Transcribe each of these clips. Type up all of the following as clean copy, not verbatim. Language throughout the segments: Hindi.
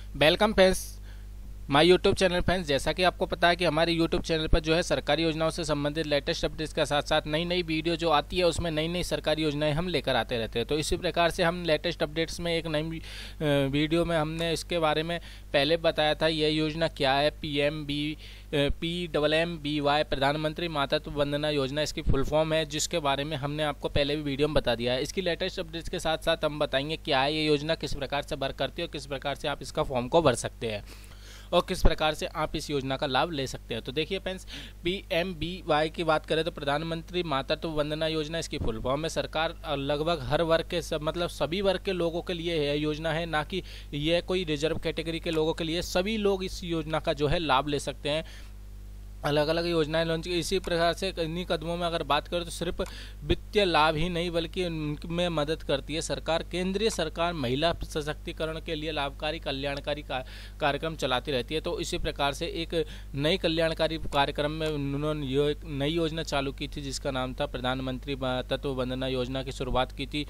Welcome friends my YouTube channel. Friends, जैसा कि आपको पता है कि हमारे यूट्यूब चैनल पर जो है सरकारी योजनाओं से संबंधित लेटेस्ट अपडेट्स के साथ साथ नई नई वीडियो जो आती है उसमें नई नई सरकारी योजनाएं हम लेकर आते रहते हैं। तो इसी प्रकार से हम लेटेस्ट अपडेट्स में एक नई वीडियो में हमने इसके बारे में पहले बताया था। यह योजना क्या है, PMBY प्रधानमंत्री मातृत्व वंदना योजना इसकी फुल फॉर्म है, जिसके बारे में हमने आपको पहले भी वीडियो में बता दिया है। इसकी लेटेस्ट अपडेट्स के साथ साथ हम बताएंगे क्या है ये योजना, किस प्रकार से वर्क करती है और किस प्रकार से आप इसका फॉर्म को भर सकते हैं और किस प्रकार से आप इस योजना का लाभ ले सकते हैं। तो देखिए फ्रेंड्स, PMBY की बात करें तो प्रधानमंत्री मातृत्व वंदना योजना इसकी फुल फॉर्म है। सरकार लगभग हर वर्ग के मतलब सभी वर्ग के लोगों के लिए यह योजना है, ना कि यह कोई रिजर्व कैटेगरी के लोगों के लिए। सभी लोग इस योजना का जो है लाभ ले सकते हैं। अलग अलग योजनाएं लॉन्च की। इसी प्रकार से इन्हीं कदमों में अगर बात करें तो सिर्फ वित्तीय लाभ ही नहीं बल्कि उनमें मदद करती है सरकार। केंद्रीय सरकार महिला सशक्तिकरण के लिए लाभकारी कल्याणकारी कार्यक्रम चलाती रहती है। तो इसी प्रकार से एक नई कल्याणकारी कार्यक्रम में उन्होंने एक नई योजना चालू की थी जिसका नाम था प्रधानमंत्री मातृत्व वंदना योजना की शुरुआत की थी,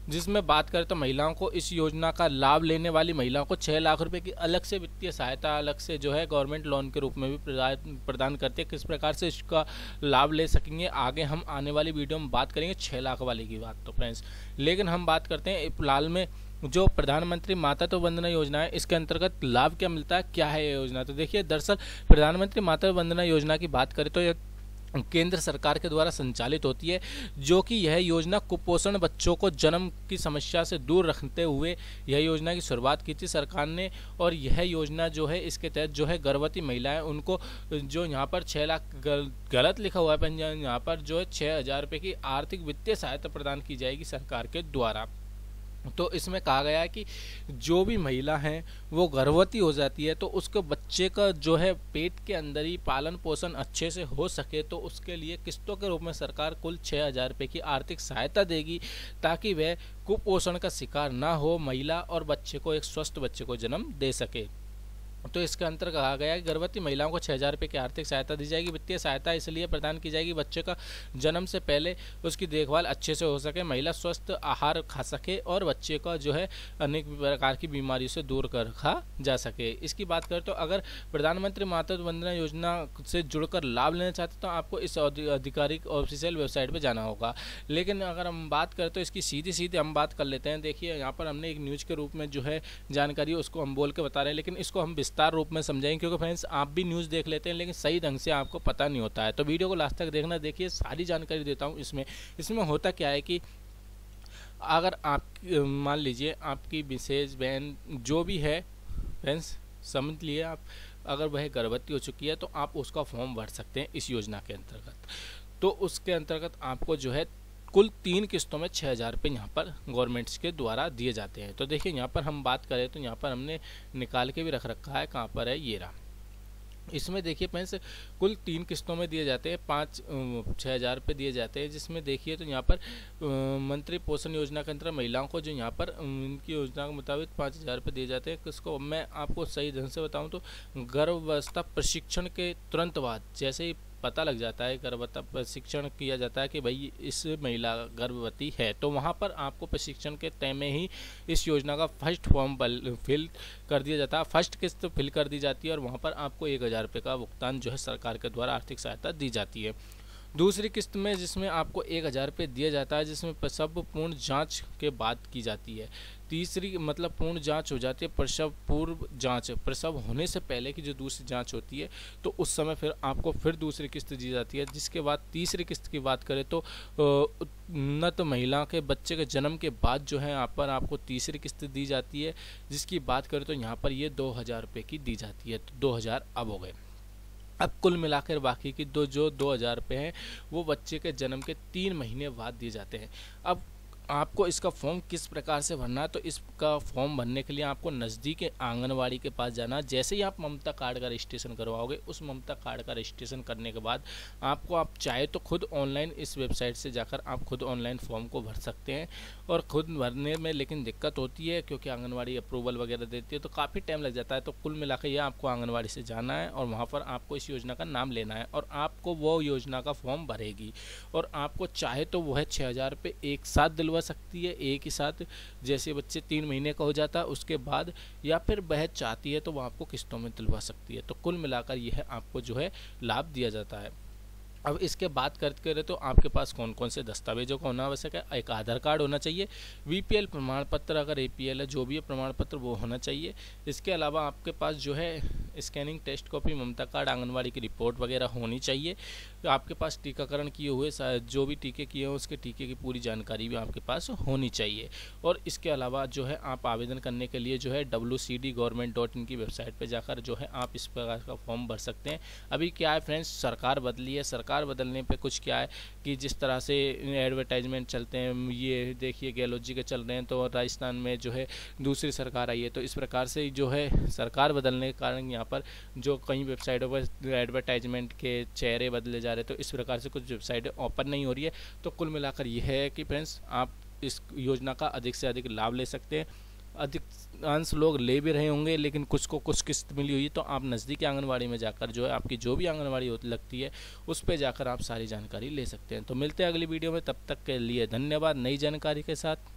जिसमें बात करें तो महिलाओं को इस योजना का लाभ लेने वाली महिलाओं को 6 लाख रुपए की अलग से वित्तीय सहायता अलग से जो है गवर्नमेंट लोन के रूप में भी प्रदान करते हैं। किस प्रकार से इसका लाभ ले सकेंगे आगे हम आने वाली वीडियो में बात करेंगे 6 लाख वाले की बात। तो फ्रेंड्स, लेकिन हम बात करते हैं फिलहाल में जो प्रधानमंत्री मातृत्व वंदना योजना है इसके अंतर्गत लाभ क्या मिलता है, क्या है ये योजना। तो देखिए, दरअसल प्रधानमंत्री मातृत्व वंदना योजना की बात करें तो ये केंद्र सरकार के द्वारा संचालित होती है, जो कि यह योजना कुपोषण, बच्चों को जन्म की समस्या से दूर रखते हुए यह योजना की शुरुआत की थी सरकार ने। और यह योजना जो है इसके तहत जो है गर्भवती महिलाएं उनको जो यहाँ पर 6 लाख गलत लिखा हुआ है, यहाँ पर जो है 6,000 रुपये की आर्थिक वित्तीय सहायता प्रदान की जाएगी सरकार के द्वारा। तो इसमें कहा गया है कि जो भी महिला हैं वो गर्भवती हो जाती है तो उसके बच्चे का जो है पेट के अंदर ही पालन पोषण अच्छे से हो सके, तो उसके लिए किस्तों के रूप में सरकार कुल 6,000 रुपये की आर्थिक सहायता देगी ताकि वह कुपोषण का शिकार ना हो महिला और बच्चे को एक स्वस्थ बच्चे को जन्म दे सके। तो इसके अंतर्गत कहा गया है कि गर्भवती महिलाओं को 6,000 रुपये की आर्थिक सहायता दी जाएगी। वित्तीय सहायता इसलिए प्रदान की जाएगी बच्चे का जन्म से पहले उसकी देखभाल अच्छे से हो सके, महिला स्वस्थ आहार खा सके और बच्चे का जो है अनेक प्रकार की बीमारियों से दूर कर रखा जा सके। इसकी बात करें तो अगर प्रधानमंत्री मातृत्व वंदना योजना से जुड़कर लाभ लेना चाहते तो आपको इस आधिकारिक ऑफिशियल वेबसाइट पर जाना होगा। लेकिन अगर हम बात करें तो इसकी सीधी हम बात कर लेते हैं। देखिए, यहाँ पर हमने एक न्यूज़ के रूप में जो है जानकारी उसको हम बोल के बता रहे हैं, लेकिन इसको हम विस्तार रूप में समझाएंगे क्योंकि फ्रेंड्स आप भी न्यूज़ देख लेते हैं लेकिन सही ढंग से आपको पता नहीं होता है। तो वीडियो को लास्ट तक देखना। देखिए, सारी जानकारी देता हूँ। इसमें होता क्या है कि अगर आप मान लीजिए आपकी विशेष बहन जो भी है, फ्रेंड्स समझ लिए आप, अगर वह गर्भवती हो चुकी है तो आप उसका फॉर्म भर सकते हैं इस योजना के अंतर्गत। तो उसके अंतर्गत आपको जो है कुल 3 किस्तों में 6,000 रुपये यहाँ पर गवर्नमेंट्स के द्वारा दिए जाते हैं। तो देखिए, यहाँ पर हम बात करें तो यहाँ पर हमने निकाल के भी रख रखा है, कहाँ पर है, ये रहा। इसमें देखिए फ्रेंड्स कुल 3 किस्तों में दिए जाते हैं, 6,000 रुपये दिए जाते हैं, जिसमें देखिए तो यहाँ पर मंत्री पोषण योजना के अंतर्गत महिलाओं को जो यहाँ पर उनकी योजना के मुताबिक 5,000 रुपये दिए जाते हैं। किसको, मैं आपको सही ढंग से बताऊँ तो गर्भावस्था प्रशिक्षण के तुरंत बाद जैसे ही पता लग जाता है, गर्भवती प्रशिक्षण किया जाता है कि भाई इस महिला गर्भवती है, तो वहाँ पर आपको प्रशिक्षण के तय में ही इस योजना का फर्स्ट फॉर्म फिल कर दिया जाता है, फर्स्ट किस्त फिल कर दी जाती है और वहाँ पर आपको 1,000 रुपये का भुगतान जो है सरकार के द्वारा आर्थिक सहायता दी जाती है। दूसरी किस्त में जिसमें आपको 1,000 रुपये दिया जाता है, जिसमें प्रसव पूर्ण जांच के बाद की जाती है। तीसरी मतलब पूर्ण जांच हो जाती है, प्रसव पूर्व जांच, प्रसव होने से पहले की जो दूसरी जांच होती है तो उस समय फिर आपको फिर दूसरी किस्त दी जाती है। जिसके बाद तीसरी किस्त की बात करें तो उन्नत महिला के बच्चे के जन्म के बाद जो है यहाँ पर आपको तीसरी किस्त दी जाती है, जिसकी बात करें तो यहाँ पर ये 2,000 रुपये की दी जाती है। तो 2,000 अब हो गए। अब कुल मिलाकर बाकी की 2,000 रुपये हैं वो बच्चे के जन्म के 3 महीने बाद दिए जाते हैं। अब आपको इसका फॉर्म किस प्रकार से भरना है, तो इसका फॉर्म भरने के लिए आपको नज़दीक आंगनवाड़ी के पास जाना। जैसे ही आप ममता कार्ड का रजिस्ट्रेशन करवाओगे, उस ममता कार्ड का रजिस्ट्रेशन करने के बाद आपको, आप चाहे तो खुद ऑनलाइन इस वेबसाइट से जाकर आप खुद ऑनलाइन फॉर्म को भर सकते हैं। और खुद भरने में लेकिन दिक्कत होती है क्योंकि आंगनवाड़ी अप्रूवल वगैरह देती है तो काफ़ी टाइम लग जाता है। तो कुल मिलाकर ये आपको आंगनवाड़ी से जाना है और वहाँ पर आपको इस योजना का नाम लेना है और आपको वो योजना का फॉर्म भरेगी और आपको चाहे तो वह 6,000 रुपये एक साथ दिलवा दिलवा सकती है एक ही साथ, जैसे बच्चे 3 महीने का हो जाता है उसके बाद, या फिर वह चाहती है तो वह आपको किस्तों में दिलवा सकती है। तो कुल मिलाकर यह आपको जो है लाभ दिया जाता है। अब इसके बात करते करें तो आपके पास कौन कौन से दस्तावेजों का होना आवश्यक है। एक आधार कार्ड होना चाहिए, बीपीएल प्रमाण पत्र, अगर एपीएल है जो भी है प्रमाण पत्र वो होना चाहिए। इसके अलावा आपके पास जो है स्कैनिंग टेस्ट कॉपी, ममता कार्ड, आंगनवाड़ी की रिपोर्ट वगैरह होनी चाहिए। तो आपके पास टीकाकरण किए हुए जो भी टीके किए हों उसके टीके की पूरी जानकारी भी आपके पास होनी चाहिए। और इसके अलावा जो है आप आवेदन करने के लिए जो है wcd.government.in की वेबसाइट पर जाकर जो है आप इस प्रकार का फॉर्म भर सकते हैं। अभी क्या है फ्रेंड्स, सरकार बदली है, सरकार बदलने पे कुछ क्या है कि जिस तरह से एडवर्टाइजमेंट चलते हैं, ये देखिए गहलोत जी के चल रहे हैं तो राजस्थान में जो है दूसरी सरकार आई है, तो इस प्रकार से जो है सरकार बदलने के कारण यहाँ पर जो कई वेबसाइटों पर एडवर्टाइजमेंट के चेहरे बदले जा रहे हैं, तो इस प्रकार से कुछ वेबसाइटें ओपन नहीं हो रही है। तो कुल मिलाकर यह है कि फ्रेंड्स आप इस योजना का अधिक से अधिक लाभ ले सकते हैं। अधिकांश लोग ले भी रहे होंगे, लेकिन कुछ को कुछ किस्त मिली हुई है, तो आप नज़दीकी आंगनवाड़ी में जाकर जो है आपकी जो भी आंगनवाड़ी लगती है उस पर जाकर आप सारी जानकारी ले सकते हैं। तो मिलते हैं अगली वीडियो में, तब तक के लिए धन्यवाद नई जानकारी के साथ।